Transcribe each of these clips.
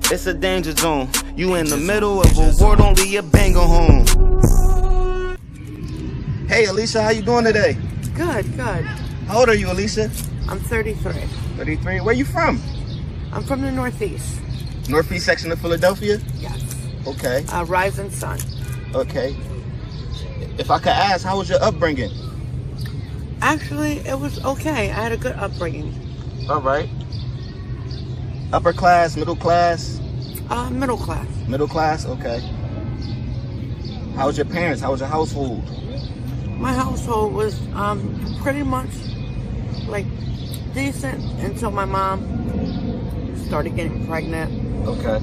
It's a danger zone. You in the middle of a war, don't leave your banger home. Hey, Alisha, how you doing today? Good. How old are you, Alisha? I'm 33. 33. Where you from? I'm from the Northeast. Northeast section of Philadelphia? Yes. Okay. Rising Sun. Okay. If I could ask, how was your upbringing? Actually, it was okay. I had a good upbringing. All right. Upper class, middle class? Middle class. Middle class? Okay. How was your parents? How was your household? My household was pretty much like decent until my mom started getting pregnant. Okay.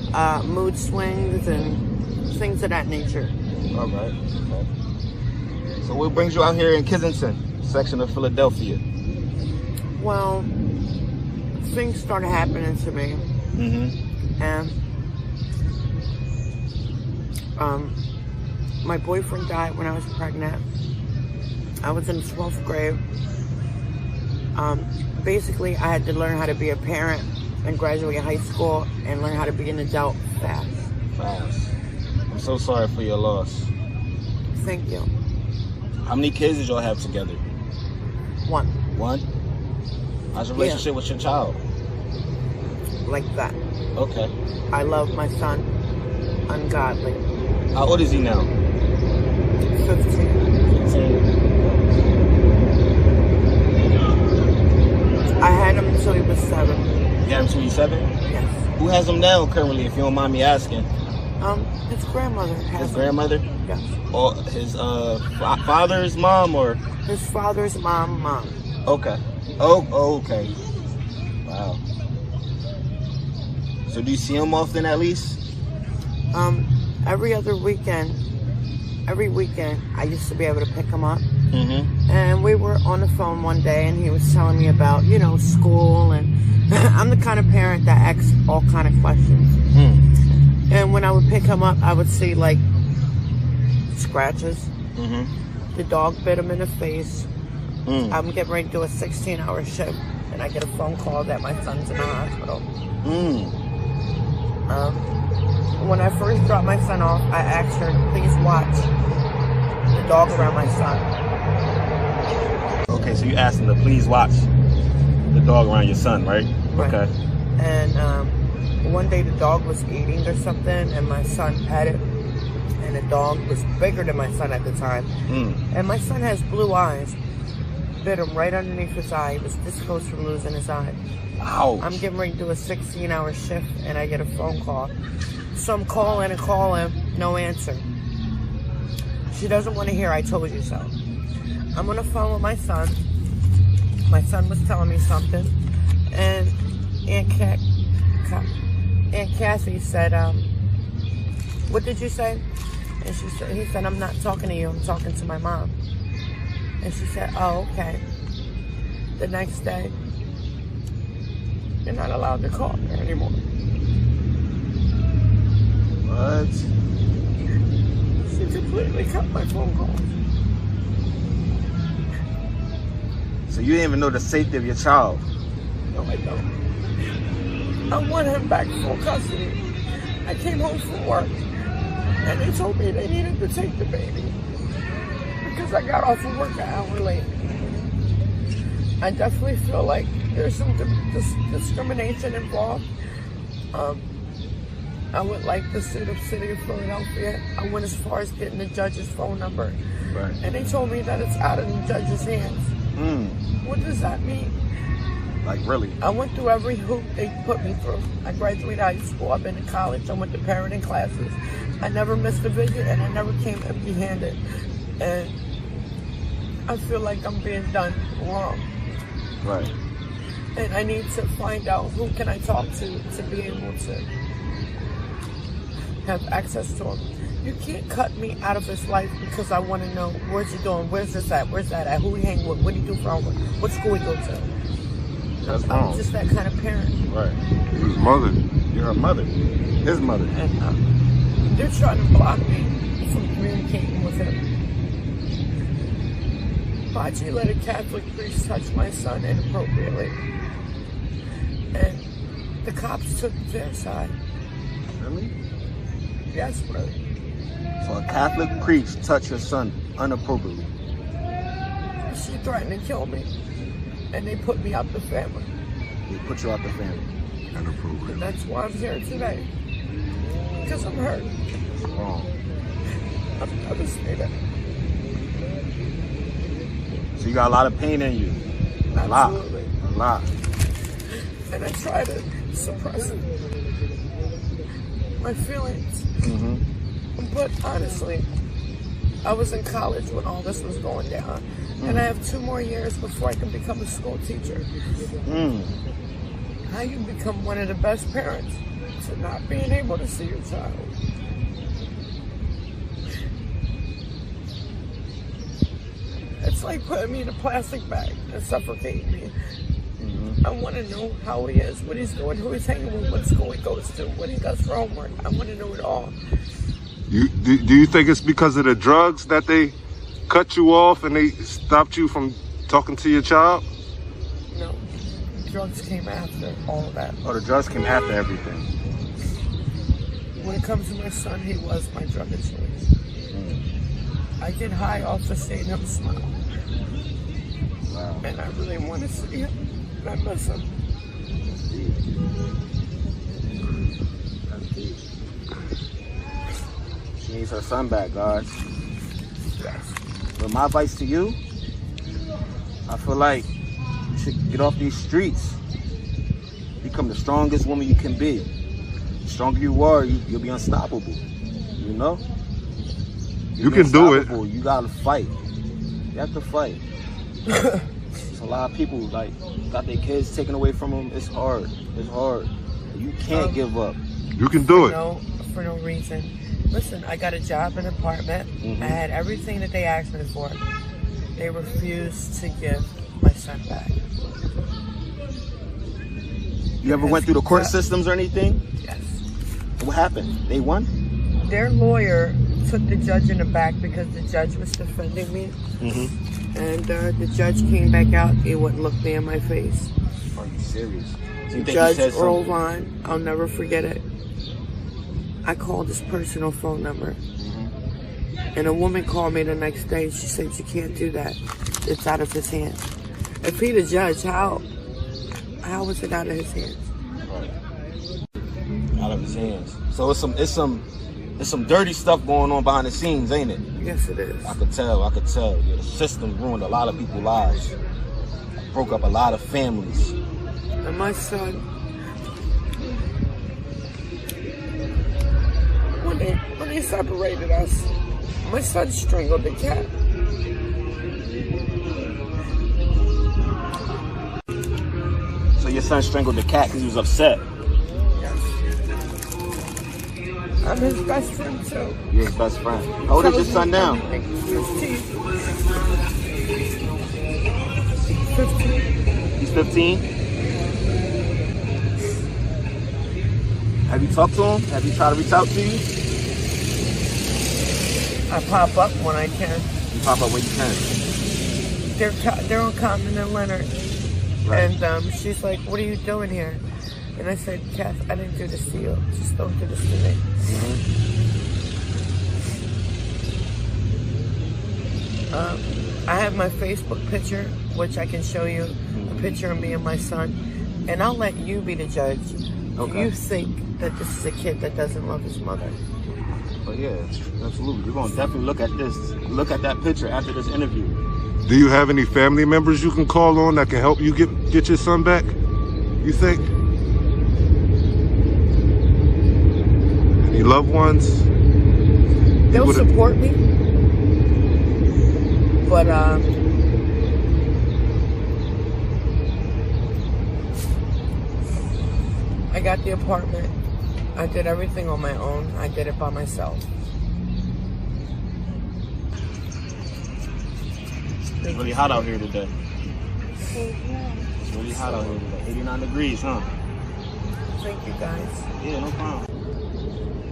Mood swings and things of that nature. All right. Okay. So what brings you out here in Kensington section of Philadelphia? Well, things started happening to me. And my boyfriend died when I was pregnant. I was in 12th grade. Basically, I had to learn how to be a parent and graduate high school and learn how to be an adult fast. I'm so sorry for your loss. Thank you. How many kids did y'all have together? One. One? How's your relationship with your child? Like that. Okay. I love my son ungodly. How old is he now? 15. 15. I had him until he was 7. You had him until he's 7? Yes. Who has him now currently, if you don't mind me asking? His grandmother has His him. grandmother? Yes. Or his father's mom, or? His father's mom. Okay. Oh, okay. Wow. So do you see him often at least? Every weekend, I used to be able to pick him up. Mm-hmm. And we were on the phone one day, and he was telling me about, school, and I'm the kind of parent that asks all kind of questions. And when I would pick him up, I would see, like, scratches. Mm-hmm. The dog bit him in the face. I'm getting ready to do a 16-hour shift, and I get a phone call that my son's in the hospital. When I first dropped my son off, I asked her, please watch the dog around my son. Okay, so you asked him to please watch the dog around your son, right? Right. Okay. And one day the dog was eating or something, and my son petted, and the dog was bigger than my son at the time. And my son has blue eyes. Bit him right underneath his eye. He was this close from losing his eye. Ouch. I'm getting ready to do a 16-hour shift, and I get a phone call. So I'm calling, no answer. She doesn't want to hear I told you so. I'm on the phone with my son. My son was telling me something, and Aunt Kathy said, what did you say? And he said, I'm not talking to you, I'm talking to my mom. And she said, oh, okay. The next day, you're not allowed to call me anymore. What? She completely cut my phone calls. So you didn't even know the safety of your child? No, I don't. I want him back full custody. I came home from work, and they told me they needed to take the baby because I got off of work an hour late. I definitely feel like there's some discrimination involved. I would like to sue the city of Philadelphia. I went as far as getting the judge's phone number. Right. And they told me that it's out of the judge's hands. What does that mean? Like, really? I went through every hoop they put me through. I graduated high school, I've been to college, I went to parenting classes. I never missed a visit, and I never came empty-handed. And I feel like I'm being done wrong. Right. And I need to find out who can I talk to be able to have access to him. You can't cut me out of his life because I want to know where's he going, where's this at, where's that at, who he hang with, what do he do for homework, what school he go to. That's I'm just that kind of parent. Right. His mother. You're a mother. His mother. And they're trying to block me from communicating with him. Bachi let a Catholic priest touch my son inappropriately. And the cops took their side. Really? Desperate. So a Catholic priest touched your son inappropriately. She threatened to kill me. And they put me out the family. They put you out the family. Inappropriate. And that's why I'm here today. Because I'm hurt. It's wrong. I'm devastated. So you got a lot of pain in you. A lot. Absolutely. A lot. And I try to suppress it. My feelings. Mm-hmm. But honestly, I was in college when all this was going down. And I have 2 more years before I can become a school teacher. How you become one of the best parents to not being able to see your child? It's like putting me in a plastic bag and suffocating me. I want to know how he is, what he's doing, who he's hanging with, what school he goes to, what he does for homework. I want to know it all. Do you think it's because of the drugs that they cut you off and they stopped you from talking to your child? No. Drugs came after all of that. Oh, the drugs came after everything. When it comes to my son, he was my drug of choice. I get high off of seeing him smile. Wow. And I really want to see him. And I miss him. That's deep. She needs her son back, guys. Yes. But my advice to you, I feel like you should get off these streets. Become the strongest woman you can be. The stronger you are, you'll be unstoppable. You know? You can do it. You gotta fight. You have to fight. There's a lot of people like got their kids taken away from them. It's hard. It's hard. You can't give up. You can do it. No, for no reason. Listen, I got a job in an apartment. I had everything that they asked me for. They refused to give my son back. You ever went through the court systems or anything? Yes. What happened? They won? Their lawyer took the judge in the back because the judge was defending me. And the judge came back out. He wouldn't look me in my face. Are you serious? So you think Judge he said Earl something? Vaughn, I'll never forget it. I called his personal phone number. And a woman called me the next day. She said, you can't do that. It's out of his hands. If he the judge, how was it out of his hands? Out of his hands. So it's some dirty stuff going on behind the scenes, ain't it? Yes, it is. I could tell. Yeah, the system ruined a lot of people's lives. Broke up a lot of families. And my son, when they separated us, my son strangled the cat. So your son strangled the cat because he was upset. Yes. I'm his best friend too. You're his best friend. How old is your son now? 15. 15. He's 15? Have you talked to him? Have you tried to reach out to you? I pop up when I can. You pop up when you can. They're on Common and Leonard. Right. And she's like, what are you doing here? And I said, Kath, I didn't do this to you. Just don't do this to me. I have my Facebook picture, which I can show you, a picture of me and my son. And I'll let you be the judge. Okay. Do you think that this is a kid that doesn't love his mother? But yeah, absolutely. We're going to definitely look at that picture after this interview. Do you have any family members you can call on that can help you get your son back? You think? Any loved ones? They'll support me. But I got the apartment. I did everything on my own. I did it by myself. It's really hot out here today. It's really hot out here today. 89 degrees, huh? Thank you, guys. Yeah, no problem.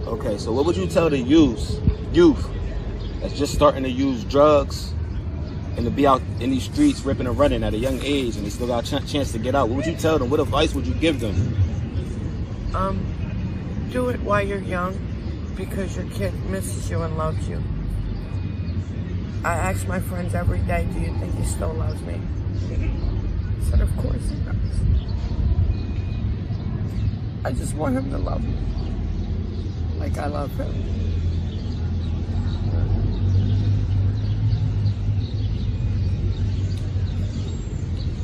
Okay, so what would you tell the youth that's just starting to use drugs and to be out in these streets ripping and running at a young age and they still got a chance to get out? What would you tell them? What advice would you give them? Do it while you're young, because your kid misses you and loves you. I ask my friends every day, do you think he still loves me? I said, of course he does. I just want him to love me like I love him.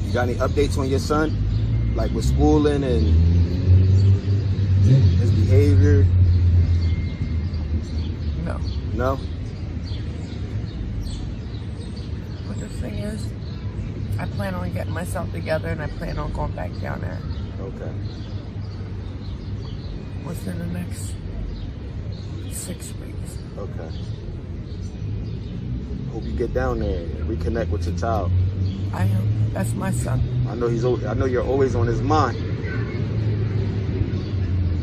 You got any updates on your son? Like with schooling and his behavior? No. No? But the thing is, I plan on getting myself together and I plan on going back down there. Okay. Within the next 6 weeks. Okay. Hope you get down there and reconnect with your child. I am. That's my son. I know you're always on his mind.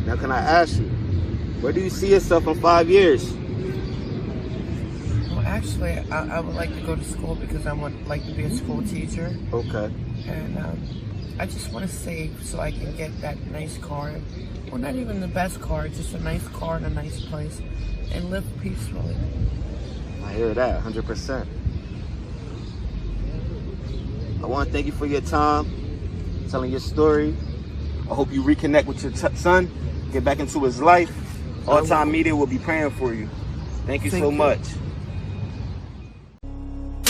Now, can I ask you, where do you see yourself in 5 years? Well, actually, I would like to go to school because I would like to be a school teacher. Okay. And I just want to save so I can get that nice car. Well, not even the best car, just a nice car in a nice place and live peacefully. I hear that, 100%. I want to thank you for your time, telling your story. I hope you reconnect with your son, get back into his life. All Time Media will be praying for you. Thank you so much.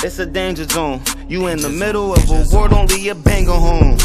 It's a danger zone. You in the middle of a war, don't leave your banger home.